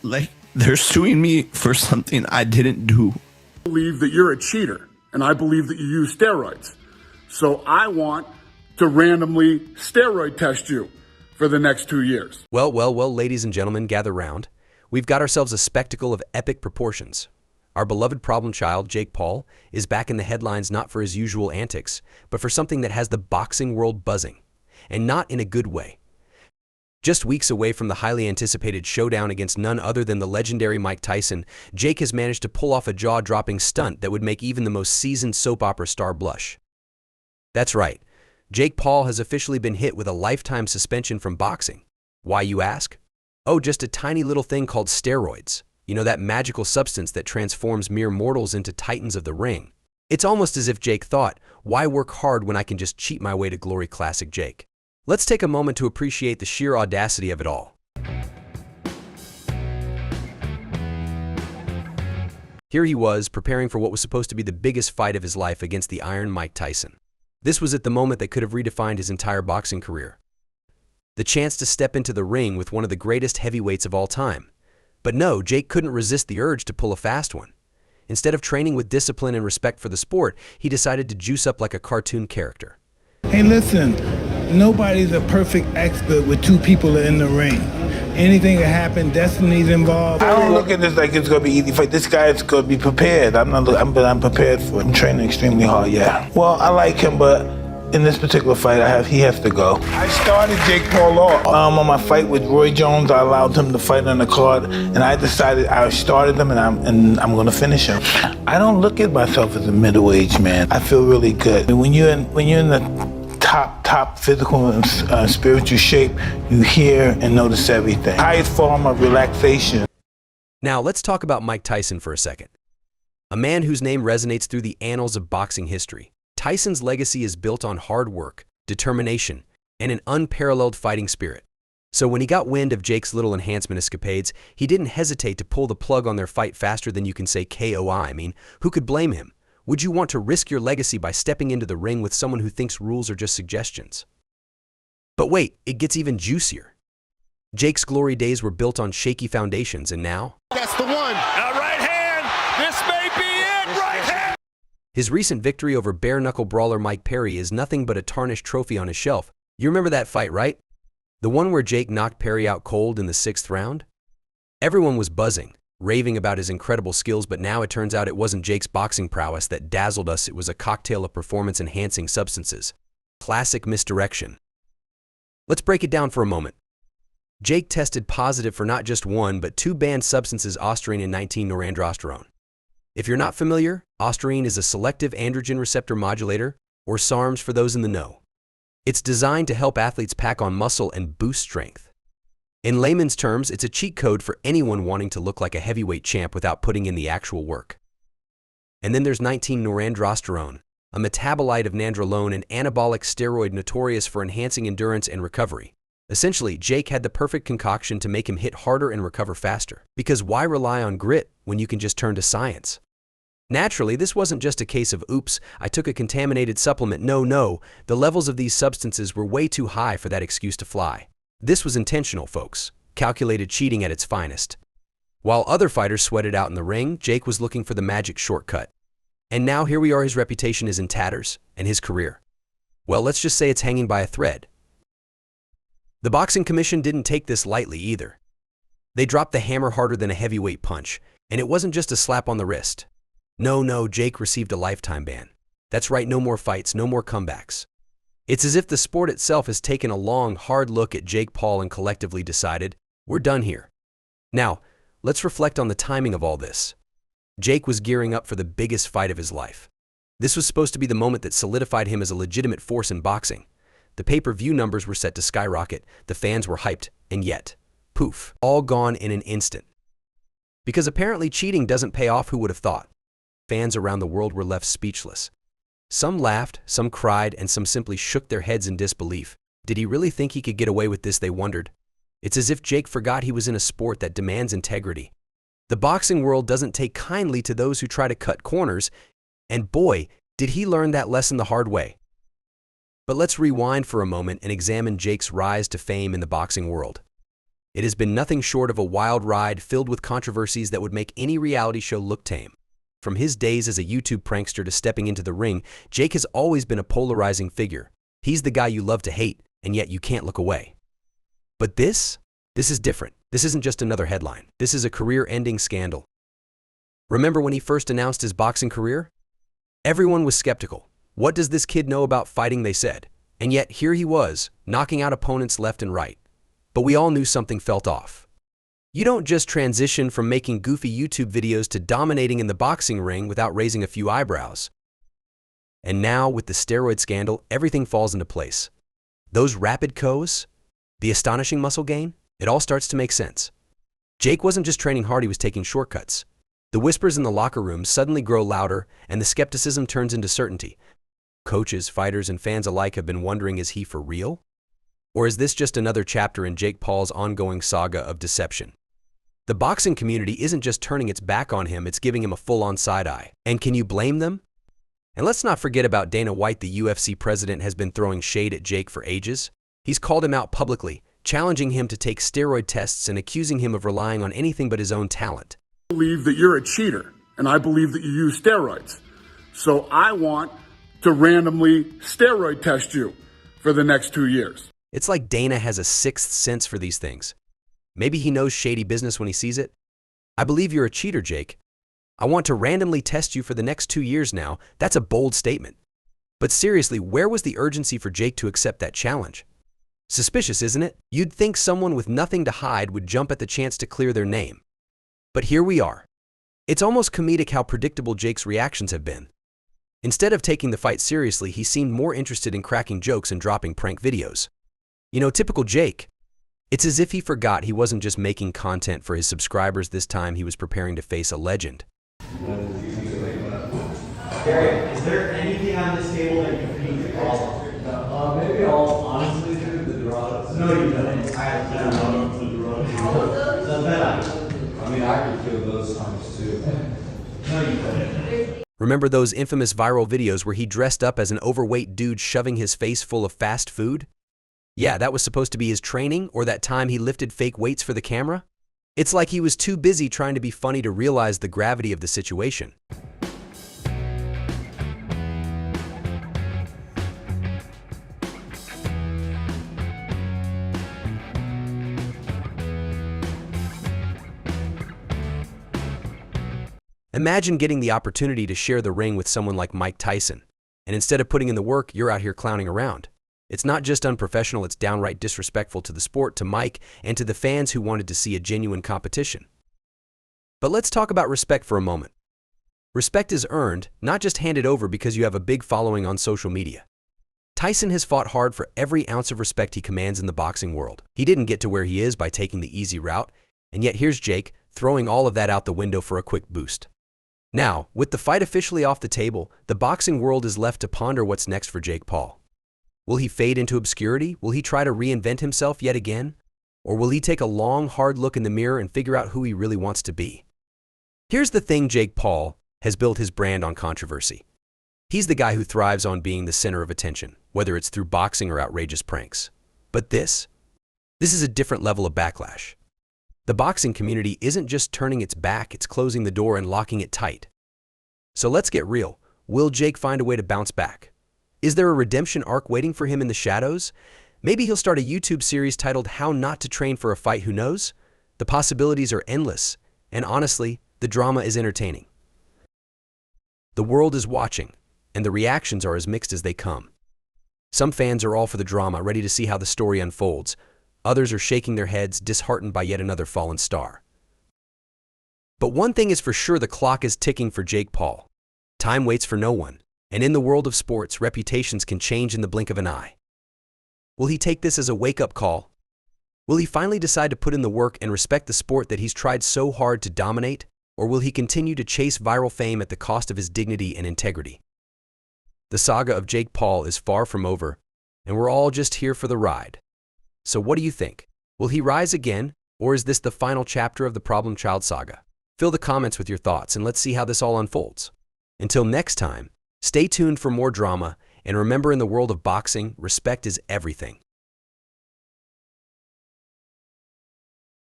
Like, they're suing me for something I didn't do. I believe that you're a cheater, and I believe that you use steroids. So I want to randomly steroid test you for the next 2 years. Well, ladies and gentlemen, gather round. We've got ourselves a spectacle of epic proportions. Our beloved problem child, Jake Paul, is back in the headlines not for his usual antics, but for something that has the boxing world buzzing, and not in a good way. Just weeks away from the highly anticipated showdown against none other than the legendary Mike Tyson, Jake has managed to pull off a jaw-dropping stunt that would make even the most seasoned soap opera star blush. That's right, Jake Paul has officially been hit with a lifetime suspension from boxing. Why, you ask? Oh, just a tiny little thing called steroids. You know, that magical substance that transforms mere mortals into titans of the ring. It's almost as if Jake thought, why work hard when I can just cheat my way to glory, classic Jake. Let's take a moment to appreciate the sheer audacity of it all. Here he was, preparing for what was supposed to be the biggest fight of his life against the Iron Mike Tyson. This was at the moment that could have redefined his entire boxing career. The chance to step into the ring with one of the greatest heavyweights of all time. But no, Jake couldn't resist the urge to pull a fast one. Instead of training with discipline and respect for the sport, he decided to juice up like a cartoon character. Hey, listen, nobody's a perfect expert with two people in the ring. Anything can happen, destiny's involved. I don't look at this like it's gonna be easy fight. This guy is gonna be prepared. But I'm prepared for it. I'm training extremely hard, yeah. Well, I like him, but in this particular fight, he has to go. I started Jake Paul off. On my fight with Roy Jones, I allowed him to fight on the card, and I decided I started him, and I'm gonna finish him. I don't look at myself as a middle-aged man. I feel really good. When you're in the top physical and spiritual shape, you hear and notice everything. Highest form of relaxation. Now, let's talk about Mike Tyson for a second. A man whose name resonates through the annals of boxing history. Tyson's legacy is built on hard work, determination, and an unparalleled fighting spirit. So when he got wind of Jake's little enhancement escapades, he didn't hesitate to pull the plug on their fight faster than you can say KOI. I mean, who could blame him? Would you want to risk your legacy by stepping into the ring with someone who thinks rules are just suggestions? But wait, it gets even juicier. Jake's glory days were built on shaky foundations, and now? That's the one. Right hand. This may be it. Right hand. His recent victory over bare-knuckle brawler Mike Perry is nothing but a tarnished trophy on his shelf. You remember that fight, right? The one where Jake knocked Perry out cold in the 6th round? Everyone was buzzing, raving about his incredible skills, but now it turns out it wasn't Jake's boxing prowess that dazzled us, it was a cocktail of performance-enhancing substances. Classic misdirection. Let's break it down for a moment. Jake tested positive for not just one, but 2 banned substances, ostarine and 19-norandrosterone. If you're not familiar, ostarine is a selective androgen receptor modulator, or SARMs for those in the know. It's designed to help athletes pack on muscle and boost strength. In layman's terms, it's a cheat code for anyone wanting to look like a heavyweight champ without putting in the actual work. And then there's 19-norandrosterone, a metabolite of nandrolone, an anabolic steroid notorious for enhancing endurance and recovery. Essentially, Jake had the perfect concoction to make him hit harder and recover faster. Because why rely on grit when you can just turn to science? Naturally, this wasn't just a case of, oops, I took a contaminated supplement. No, the levels of these substances were way too high for that excuse to fly. This was intentional, folks. Calculated cheating at its finest. While other fighters sweated out in the ring, Jake was looking for the magic shortcut. And now here we are, his reputation is in tatters, and his career. Well, let's just say it's hanging by a thread. The Boxing Commission didn't take this lightly either. They dropped the hammer harder than a heavyweight punch, and it wasn't just a slap on the wrist. No, Jake received a lifetime ban. That's right, no more fights, no more comebacks. It's as if the sport itself has taken a long, hard look at Jake Paul and collectively decided, we're done here. Now, let's reflect on the timing of all this. Jake was gearing up for the biggest fight of his life. This was supposed to be the moment that solidified him as a legitimate force in boxing. The pay-per-view numbers were set to skyrocket, the fans were hyped, and yet, poof, all gone in an instant. Because apparently cheating doesn't pay off, who would have thought? Fans around the world were left speechless. Some laughed, some cried, and some simply shook their heads in disbelief. Did he really think he could get away with this, they wondered. It's as if Jake forgot he was in a sport that demands integrity. The boxing world doesn't take kindly to those who try to cut corners, and boy, did he learn that lesson the hard way. But let's rewind for a moment and examine Jake's rise to fame in the boxing world. It has been nothing short of a wild ride filled with controversies that would make any reality show look tame. From his days as a YouTube prankster to stepping into the ring, Jake has always been a polarizing figure. He's the guy you love to hate, and yet you can't look away. But this is different. This isn't just another headline. This is a career-ending scandal. Remember when he first announced his boxing career? Everyone was skeptical. What does this kid know about fighting, they said. And yet here he was, knocking out opponents left and right. But we all knew something felt off. You don't just transition from making goofy YouTube videos to dominating in the boxing ring without raising a few eyebrows. And now, with the steroid scandal, everything falls into place. Those rapid KOs, the astonishing muscle gain, it all starts to make sense. Jake wasn't just training hard, he was taking shortcuts. The whispers in the locker room suddenly grow louder, and the skepticism turns into certainty. Coaches, fighters, and fans alike have been wondering, is he for real? Or is this just another chapter in Jake Paul's ongoing saga of deception? The boxing community isn't just turning its back on him, it's giving him a full-on side-eye. And can you blame them? And let's not forget about Dana White. The UFC president has been throwing shade at Jake for ages. He's called him out publicly, challenging him to take steroid tests and accusing him of relying on anything but his own talent. I believe that you're a cheater, and I believe that you use steroids. So I want to randomly steroid test you for the next 2 years. It's like Dana has a sixth sense for these things. Maybe he knows shady business when he sees it. I believe you're a cheater, Jake. I want to randomly test you for the next 2 years now. That's a bold statement. But seriously, where was the urgency for Jake to accept that challenge? Suspicious, isn't it? You'd think someone with nothing to hide would jump at the chance to clear their name. But here we are. It's almost comedic how predictable Jake's reactions have been. Instead of taking the fight seriously, he seemed more interested in cracking jokes and dropping prank videos. You know, typical Jake. It's as if he forgot he wasn't just making content for his subscribers. This time he was preparing to face a legend. Gary, is there anything on this table that you think you call? Maybe I'll honestly do the draws. No, you don't. I have to do the draws. So I mean, I could feel those times too. No, you don't. Remember those infamous viral videos where he dressed up as an overweight dude shoving his face full of fast food? Yeah, that was supposed to be his training, or that time he lifted fake weights for the camera? It's like he was too busy trying to be funny to realize the gravity of the situation. Imagine getting the opportunity to share the ring with someone like Mike Tyson, and instead of putting in the work, you're out here clowning around. It's not just unprofessional, it's downright disrespectful to the sport, to Mike, and to the fans who wanted to see a genuine competition. But let's talk about respect for a moment. Respect is earned, not just handed over because you have a big following on social media. Tyson has fought hard for every ounce of respect he commands in the boxing world. He didn't get to where he is by taking the easy route, and yet here's Jake throwing all of that out the window for a quick boost. Now, with the fight officially off the table, the boxing world is left to ponder what's next for Jake Paul. Will he fade into obscurity? Will he try to reinvent himself yet again? Or will he take a long, hard look in the mirror and figure out who he really wants to be? Here's the thing, Jake Paul has built his brand on controversy. He's the guy who thrives on being the center of attention, whether it's through boxing or outrageous pranks. But this is a different level of backlash. The boxing community isn't just turning its back, it's closing the door and locking it tight. So let's get real. Will Jake find a way to bounce back? Is there a redemption arc waiting for him in the shadows? Maybe he'll start a YouTube series titled How Not to Train for a Fight, who knows? The possibilities are endless, and honestly, the drama is entertaining. The world is watching, and the reactions are as mixed as they come. Some fans are all for the drama, ready to see how the story unfolds. Others are shaking their heads, disheartened by yet another fallen star. But one thing is for sure, the clock is ticking for Jake Paul. Time waits for no one. And in the world of sports, reputations can change in the blink of an eye. Will he take this as a wake-up call? Will he finally decide to put in the work and respect the sport that he's tried so hard to dominate? Or will he continue to chase viral fame at the cost of his dignity and integrity? The saga of Jake Paul is far from over, and we're all just here for the ride. So what do you think? Will he rise again, or is this the final chapter of the Problem Child saga? Fill the comments with your thoughts, and let's see how this all unfolds. Until next time, stay tuned for more drama, and remember, in the world of boxing, respect is everything.